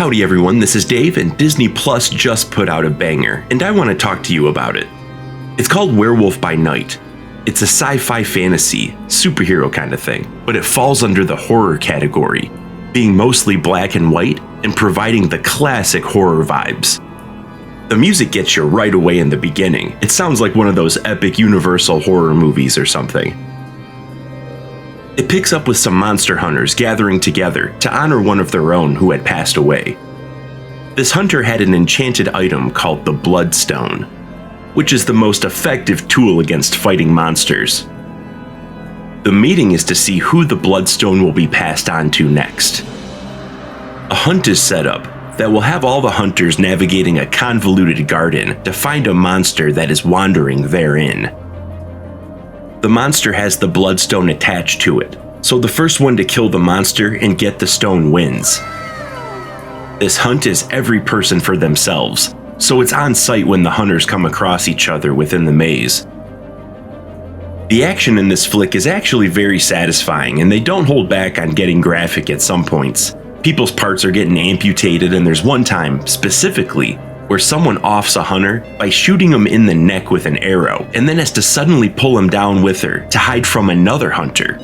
Howdy everyone, this is Dave, and Disney Plus just put out a banger, and I want to talk to you about it. It's called Werewolf by Night. It's a sci-fi fantasy, superhero kind of thing, but it falls under the horror category, being mostly black and white and providing the classic horror vibes. The music gets you right away in the beginning. It sounds like one of those epic Universal horror movies or something. It picks up with some monster hunters gathering together to honor one of their own who had passed away. This hunter had an enchanted item called the Bloodstone, which is the most effective tool against fighting monsters. The meeting is to see who the Bloodstone will be passed on to next. A hunt is set up that will have all the hunters navigating a convoluted garden to find a monster that is wandering therein. The monster has the Bloodstone attached to it, so the first one to kill the monster and get the stone wins. This hunt is every person for themselves, so it's on site when the hunters come across each other within the maze. The action in this flick is actually very satisfying, and they don't hold back on getting graphic at some points. People's parts are getting amputated, and there's one time, specifically, where someone offs a hunter by shooting him in the neck with an arrow, and then has to suddenly pull him down with her to hide from another hunter.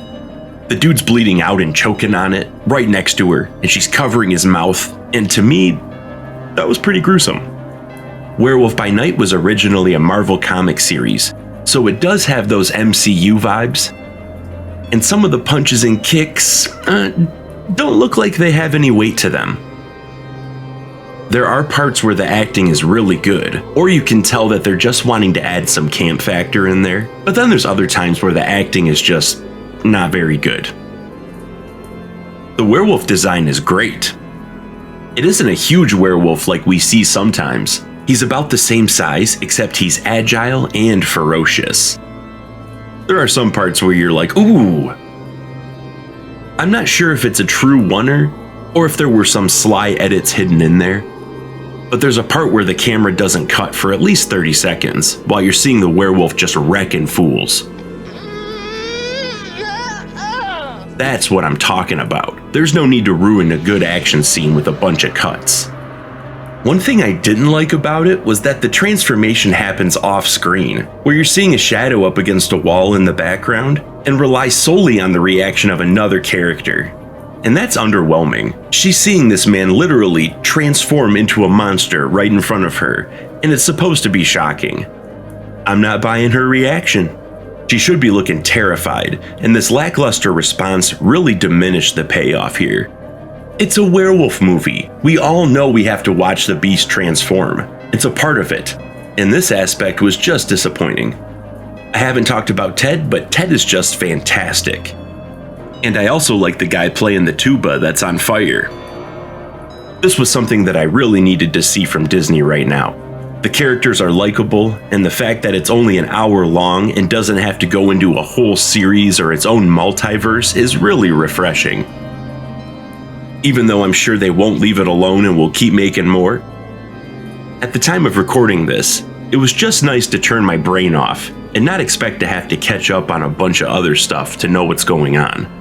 The dude's bleeding out and choking on it, right next to her, and she's covering his mouth, and to me, that was pretty gruesome. Werewolf by Night was originally a Marvel comic series, so it does have those MCU vibes, and some of the punches and kicks don't look like they have any weight to them. There are parts where the acting is really good, or you can tell that they're just wanting to add some camp factor in there, but then there's other times where the acting is just not very good. The werewolf design is great. It isn't a huge werewolf like we see sometimes. He's about the same size, except he's agile and ferocious. There are some parts where you're like, ooh. I'm not sure if it's a true oneer, or if there were some sly edits hidden in there. But there's a part where the camera doesn't cut for at least 30 seconds, while you're seeing the werewolf just wrecking fools. That's what I'm talking about. There's no need to ruin a good action scene with a bunch of cuts. One thing I didn't like about it was that the transformation happens off screen, where you're seeing a shadow up against a wall in the background, and relies solely on the reaction of another character. And that's underwhelming. She's seeing this man literally transform into a monster right in front of her, and it's supposed to be shocking. I'm not buying her reaction. She should be looking terrified, and this lackluster response really diminished the payoff here. It's a werewolf movie. We all know we have to watch the beast transform. It's a part of it. And this aspect was just disappointing. I haven't talked about Ted, but Ted is just fantastic. And I also like the guy playing the tuba that's on fire. This was something that I really needed to see from Disney right now. The characters are likable, and the fact that it's only an hour long and doesn't have to go into a whole series or its own multiverse is really refreshing. Even though I'm sure they won't leave it alone and will keep making more. At the time of recording this, it was just nice to turn my brain off and not expect to have to catch up on a bunch of other stuff to know what's going on.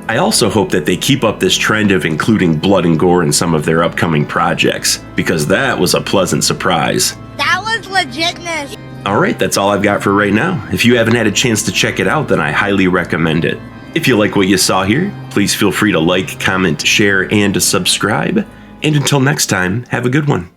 I also hope that they keep up this trend of including blood and gore in some of their upcoming projects, because that was a pleasant surprise. That was legitness. Alright, that's all I've got for right now. If you haven't had a chance to check it out, then I highly recommend it. If you like what you saw here, please feel free to like, comment, share, and subscribe. And until next time, have a good one.